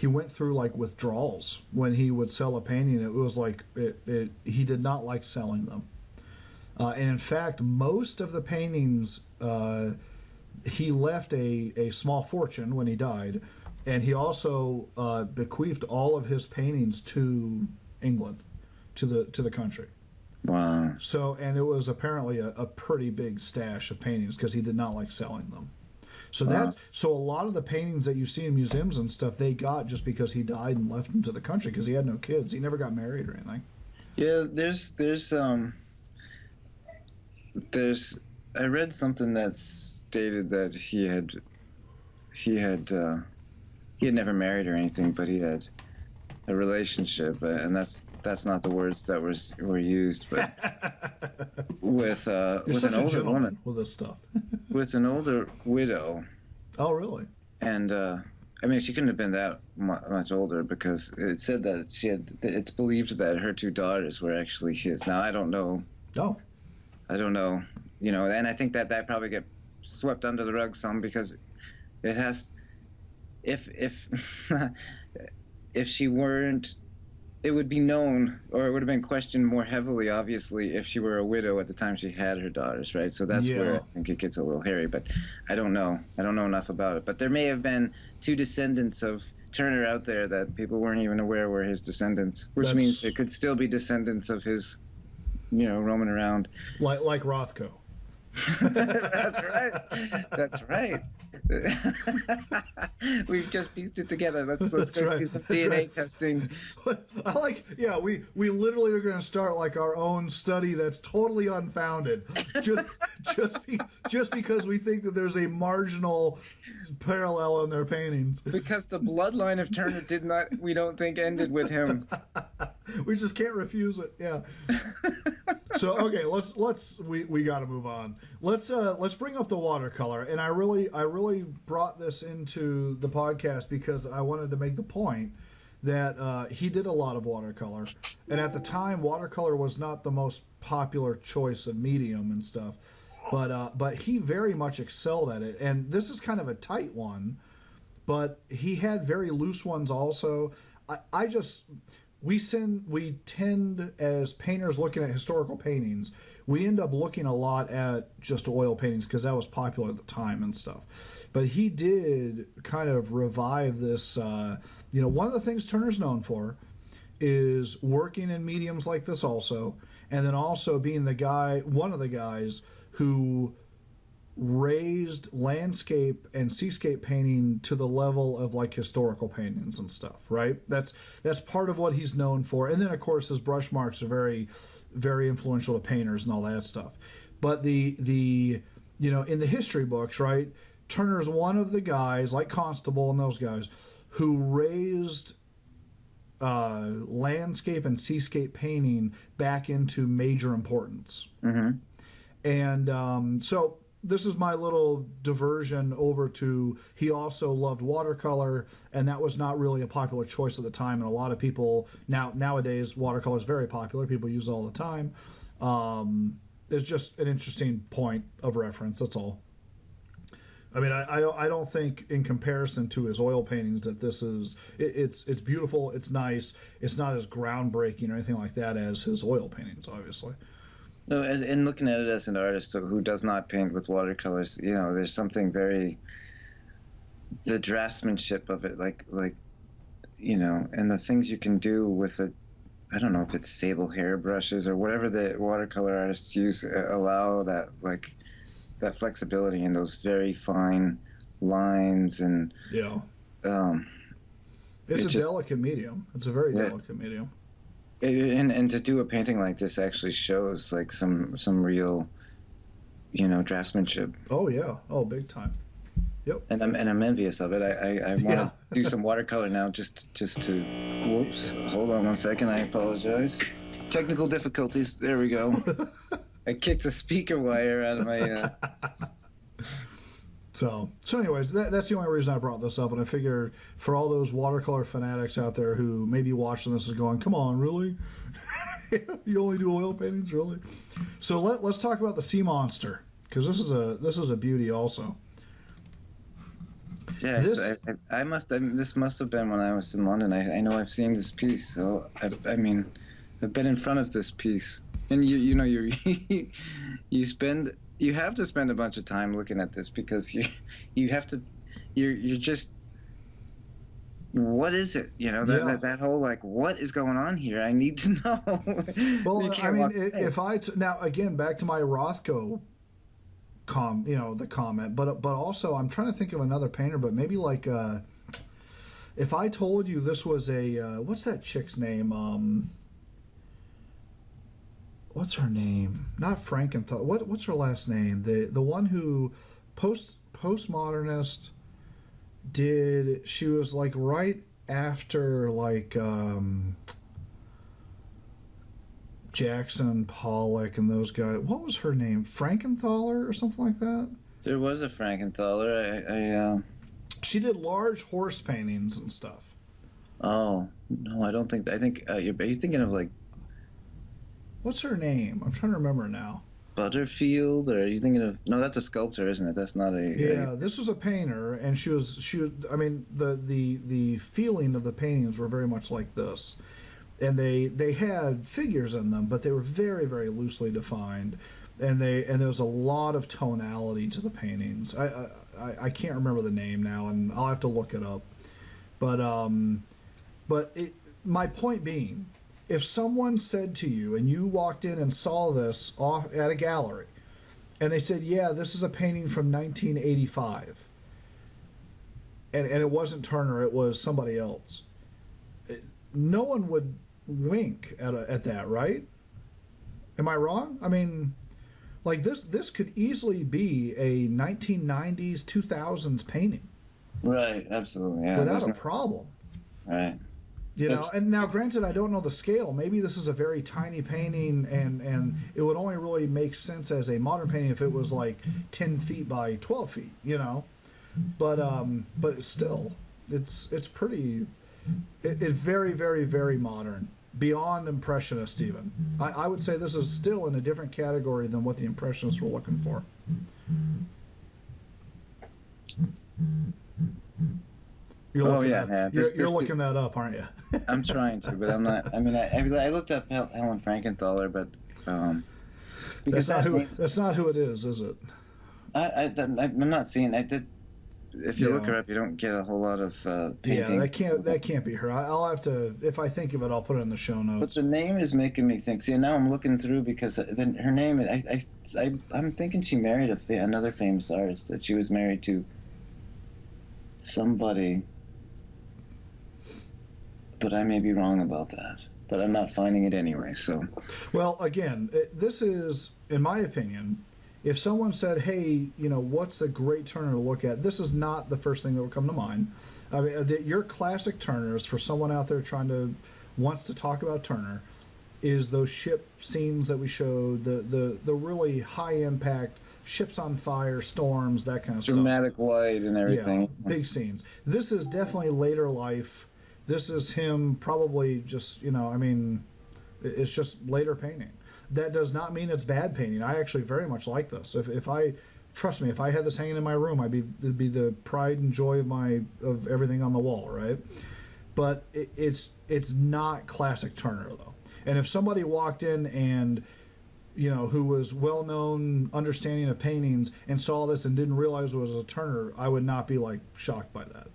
went through like withdrawals when he would sell a painting. It was like he did not like selling them, and in fact, most of the paintings. He left a small fortune when he died, and he also bequeathed all of his paintings to England, to the country. Wow. So, and it was apparently a pretty big stash of paintings because he did not like selling them. So a lot of the paintings that you see in museums and stuff, they got just because he died and left them to the country because he had no kids. He never got married or anything. Yeah, there's I read something that stated that he had never married or anything, but he had a relationship, and that's not the words that were used, but with an older woman, with this stuff, with an older widow. Oh, really? And I mean, she couldn't have been that much older, because it said that it's believed that her two daughters were actually his. Now, I don't know. Oh. I don't know. And I think that probably get swept under the rug some, because it has. If if she weren't, it would be known, or it would have been questioned more heavily, obviously, if she were a widow at the time she had her daughters, right? So that's where I think it gets a little hairy. But I don't know. I don't know enough about it. But there may have been two descendants of Turner out there that people weren't even aware were his descendants, which means there could still be descendants of his, roaming around. Like Rothko. That's right. That's right. We've just pieced it together. Let's go do some DNA testing. I like, we literally are going to start like our own study that's totally unfounded, just because we think that there's a marginal parallel in their paintings. Because the bloodline of Turner we don't think ended with him. We just can't refuse it. Yeah. So okay, we got to move on. Let's bring up the watercolor, and I really brought this into the podcast because I wanted to make the point that he did a lot of watercolor, and at the time, watercolor was not the most popular choice of medium and stuff, but he very much excelled at it, and this is kind of a tight one, but he had very loose ones also. We tend, as painters looking at historical paintings, we end up looking a lot at just oil paintings because that was popular at the time and stuff. But he did kind of revive this. One of the things Turner's known for is working in mediums like this also, and then also being one of the guys who raised landscape and seascape painting to the level of like historical paintings and stuff, right? That's part of what he's known for. And then of course his brush marks are very influential to painters and all that stuff. But the in the history books, right? Turner's one of the guys like Constable and those guys who raised landscape and seascape painting back into major importance. Mm-hmm. And so this is my little diversion over to he also loved watercolor, and that was not really a popular choice at the time, and a lot of people nowadays watercolor is very popular, people use it all the time. It's just an interesting point of reference, that's all. I mean, I don't think in comparison to his oil paintings that this is it's beautiful, it's nice, it's not as groundbreaking or anything like that as his oil paintings, obviously. No, in looking at it as an artist who does not paint with watercolors, there's something very, the draftsmanship of it, like and the things you can do with it. I don't know if it's sable hair brushes or whatever the watercolor artists use, allow that that flexibility in those very fine lines and Yeah. um, It's a delicate medium. It's a very delicate medium. And to do a painting like this actually shows like some real, draftsmanship. Oh yeah. Oh, big time. Yep. And I'm envious of it. I want to do some watercolor now, just to. Whoops! Hold on one second. I apologize. Technical difficulties. There we go. I kicked the speaker wire out of my. So anyways, that's the only reason I brought this up, and I figure for all those watercolor fanatics out there who may be watching this and going, "Come on, really? You only do oil paintings, really?" So let's talk about the Sea Monster, because this is a beauty also. Yeah, this must have been when I was in London. I know I've seen this piece, so I mean, I've been in front of this piece, and you you have to spend a bunch of time looking at this because you have to you're just, what is it? That whole like, what is going on here? I need to know. Well, so I mean, now again back to my Rothko the comment, but also I'm trying to think of another painter, but maybe like if I told you this was a what's that chick's name? What's her name? Not Frankenthal. What's her last name? The one who postmodernist did. She was like right after like Jackson Pollock and those guys. What was her name? Frankenthaler or something like that? There was a Frankenthaler. She did large horse paintings and stuff. Oh no, I don't think. I think you're thinking of like. What's her name? I'm trying to remember now. Butterfield, or are you thinking of? No, that's a sculptor, isn't it? That's not a. Yeah, this was a painter, and she was. I mean, the feeling of the paintings were very much like this, and they had figures in them, but they were very very loosely defined, and there was a lot of tonality to the paintings. I can't remember the name now, and I'll have to look it up, but my point being, if someone said to you and you walked in and saw this off at a gallery and they said, yeah, this is a painting from 1985, and it wasn't Turner, it was somebody else, no one would wink at that, right? Am I wrong? I mean, like this could easily be a 1990s 2000s painting, right? Absolutely, yeah, without a problem, right? And now granted, I don't know the scale. Maybe this is a very tiny painting, and it would only really make sense as a modern painting if it was like 10 feet by 12 feet, but still, it's pretty, it's very, very, very modern, beyond impressionist even. I would say this is still in a different category than what the impressionists were looking for. You're looking that up, aren't you? I'm trying to, but I'm not. I mean, I looked up Helen Frankenthaler, but because that's not who it is it? I'm not seeing. I did. if you look Yeah. her up, you don't get a whole lot of Yeah, paintings. that can't be her. I'll have to, if I think of it, I'll put it in the show But notes. the name is making me think. See, now I'm looking through because then her name. I'm thinking she married another famous artist. That she was married to somebody, but I may be wrong about that. But I'm not finding it anyway. So Well, again, this is, in my opinion, if someone said, "Hey, what's a great Turner to look at?" This is not the first thing that would come to mind. I mean, your classic Turners for someone out there wants to talk about Turner is those ship scenes that we showed, the really high impact ships on fire, storms, that kind of stuff. dramatic light and Yeah, everything. big scenes. This is definitely later life. This is him probably just, I mean, it's just later painting. That does not mean it's bad painting. I actually very much like this. If I trust me, if I had this hanging in my room, it'd be the pride and joy of everything on the wall, right? But it's not classic Turner though. And if somebody walked in and who was well known understanding of paintings and saw this and didn't realize it was a Turner, I would not be like shocked by that.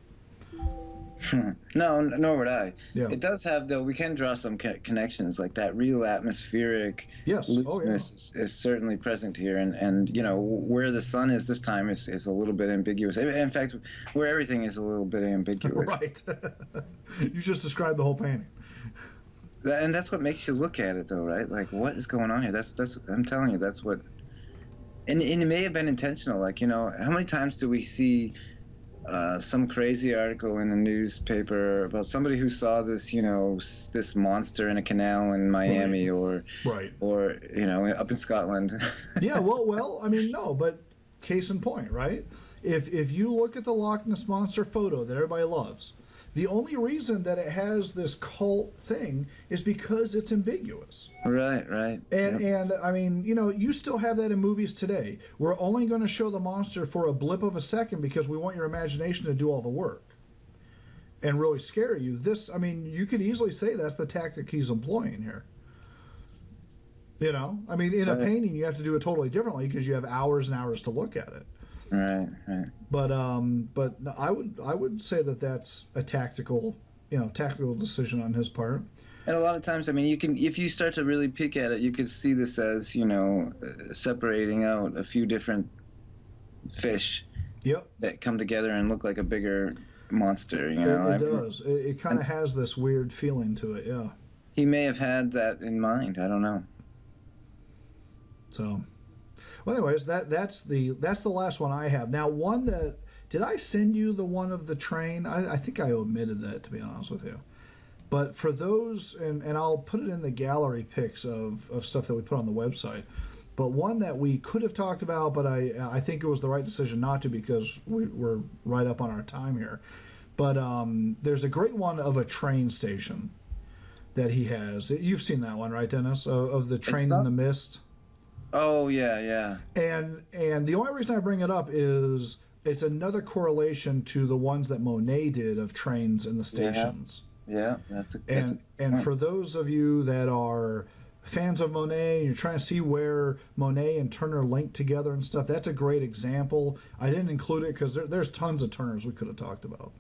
No, nor would I. Yeah. It does have, though, we can draw some connections, like that real atmospheric Yes. Oh yeah. looseness is certainly present here. And where the sun is this time is a little bit ambiguous. In fact, where everything is a little bit ambiguous. Right. You just described the whole painting. And that's what makes you look at it, though, right? Like, what is going on here? That's I'm telling you, that's what. And it may have been intentional. Like, how many times do we see some crazy article in a newspaper about somebody who saw this, this monster in a canal in Miami, Right. or up in Scotland. Yeah. Well. I mean, no, but case in point, right? If you look at the Loch Ness monster photo that everybody loves, the only reason that it has this cult thing is because it's ambiguous. Right. And Yep. and I mean, you still have that in movies today. We're only going to show the monster for a blip of a second because we want your imagination to do all the work and really scare you. This, I mean, you could easily say that's the tactic he's employing here. I mean, in a painting, you have to do it totally differently because you have hours and hours to look at it. Right. But no, I would say that that's a tactical decision on his part. And a lot of times, I mean, you can, if you start to really peek at it, you could see this as, separating out a few different fish Yep. that come together and look like a bigger monster. It does. It kind of has this weird feeling to it. Yeah. He may have had that in mind. I don't know. So, well, anyways, that's the last one I have. Now, one that did I send you the one of the train? I think I omitted that, to be honest with you. But for those, and I'll put it in the gallery pics of stuff that we put on the website. But one that we could have talked about, but I think it was the right decision not to because we're right up on our time here. But there's a great one of a train station that he has. You've seen that one, right, Dennis? Of the train in the mist. Oh yeah. And the only reason I bring it up is it's another correlation to the ones that Monet did of trains in the stations. Yeah, and for those of you that are fans of Monet, you're trying to see where Monet and Turner linked together and stuff, that's a great example. I didn't include it because there's tons of Turners we could have talked about.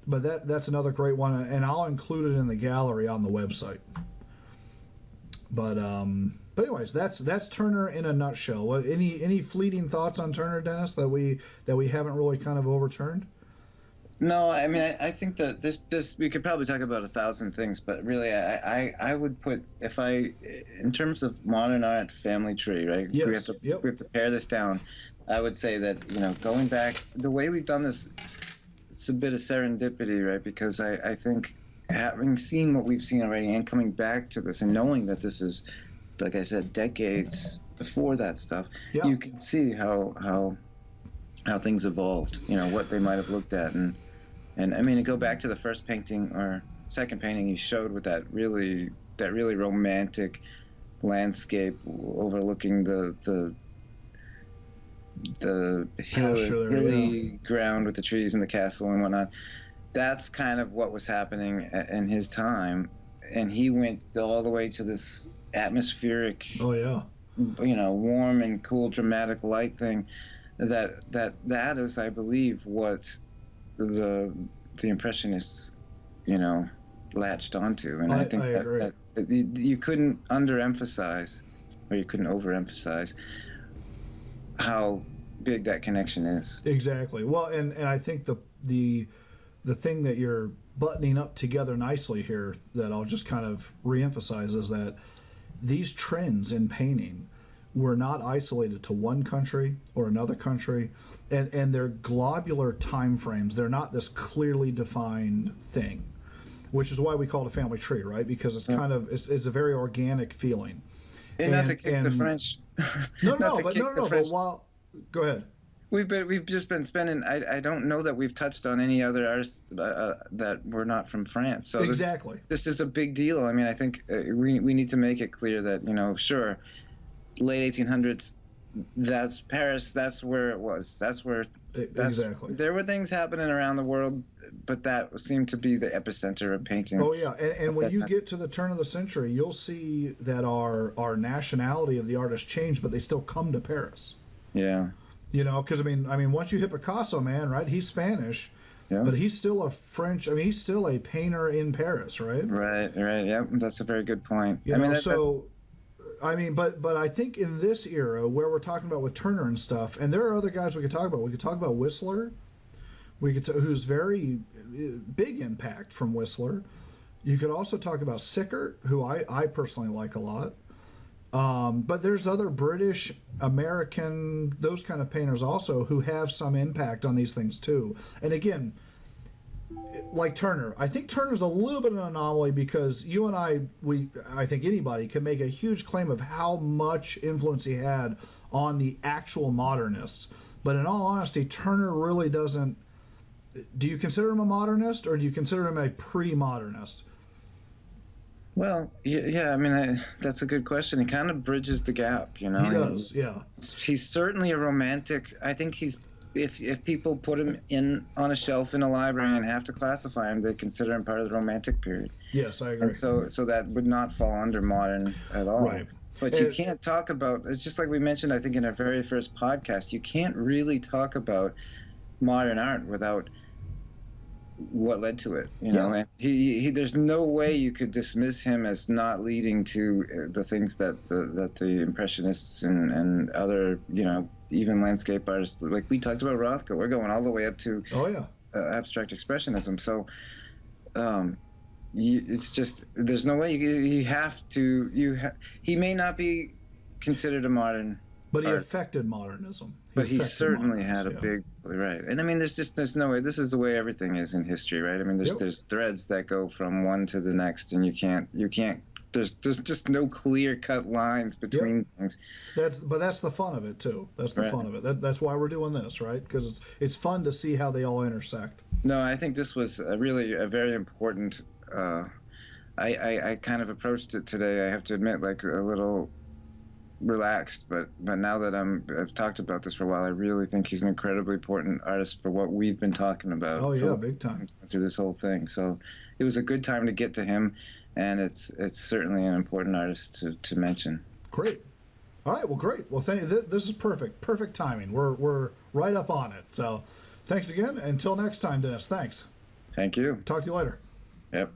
But that's another great one, and I'll include it in the gallery on the website. But anyways, that's Turner in a nutshell. Any fleeting thoughts on Turner, Dennis, that we haven't really kind of overturned? No, I mean, I think that this we could probably talk about 1,000 things, but really, I would put, in terms of modern art family tree, right? Yes. We have to pare this down. I would say that going back the way we've done this, it's a bit of serendipity, right? Because I think having seen what we've seen already and coming back to this and knowing that this is, like I said, decades before that stuff, you can see how things evolved. What they might have looked at and I mean, to go back to the first painting or second painting you showed with that really romantic landscape overlooking the hilly ground with the trees and the castle and whatnot. That's kind of what was happening in his time, and he went all the way to this atmospheric, oh yeah, warm and cool, dramatic light thing. that is, I believe, what the the impressionists, you know, latched onto. And I I think agree. that you couldn't underemphasize, or you couldn't overemphasize how big that connection is. Exactly. Well, and I think the thing that you're buttoning up together nicely here that I'll just kind of reemphasize is that these trends in painting were not isolated to one country or another country, and they're globular time frames. They're not this clearly defined thing, which is why we call it a family tree, right? Because it's Yeah. kind of it's a very organic feeling. And not to kick the And French, no, not no, to but no, kick no, the no. But French. while go ahead. We've just been spending. I don't know that we've touched on any other artists that were not from France. So Exactly. this is a big deal. I mean, I think we need to make it clear that, sure, late 1800s, that's Paris. That's where it was. Exactly. There were things happening around the world, but that seemed to be the epicenter of painting Oh yeah, and at when that you time. get to the turn of the century, you'll see that our nationality of the artist changed, but they still come to Paris. Yeah, You know, because I mean, once you hit Picasso, man, right? He's Spanish, yeah, but he's still a French. I mean, he's still a painter in Paris, right? right, right. Yeah, that's a very good point. You I mean know, that so I mean, but I think in this era where we're talking about with Turner and stuff, and there are other guys we could talk about. We could talk about Whistler. Who's very big impact from Whistler. You could also talk about Sickert, who I personally like a lot. But there's other British, American, those kind of painters also who have some impact on these things too. And again, like Turner, I think Turner's a little bit of an anomaly because you and I think anybody can make a huge claim of how much influence he had on the actual modernists. But in all honesty, Turner really doesn't. Do you consider him a modernist or do you consider him a pre-modernist? Well, yeah, I mean, that's a good question. He kind of bridges the gap, you He know. does, yeah. He's certainly a romantic. I think if people put him in on a shelf in a library and have to classify him, they consider him part of the romantic period. Yes, I And agree. so that would not fall under modern at all. Right. But you And, can't talk about, it's just like we mentioned, I think, in our very first podcast, you can't really talk about modern art without what led to it, yeah, and there's no way you could dismiss him as not leading to the things that the impressionists and other, even landscape artists, like we talked about Rothko, we're going all the way up to oh yeah. abstract expressionism. So um, it's just, there's no way you have to, he may not be considered a modern But he art, affected modernism. He but he affected certainly had modernism, a yeah. big, right. And I mean, there's no way. This is the way everything is in history, right? I mean, Yep. there's threads that go from one to the next, and you can't. There's just no clear cut lines Yep. between things. That's the fun of it too. That's the Right. fun of it. That's why we're doing this, right? Because it's fun to see how they all intersect. No, I think this was really a very important. I kind of approached it today, I have to admit, like a little relaxed, but now that I've talked about this for a while, I really think he's an incredibly important artist for what we've been talking about Oh yeah, big time. through this whole thing. So it was a good time to get to him, and it's certainly an important artist to mention. Great. All right. Well, great. Well, this is perfect. Perfect timing. We're right up on it. So, thanks again. Until next time, Dennis. Thanks. Thank you. Talk to you later. Yep.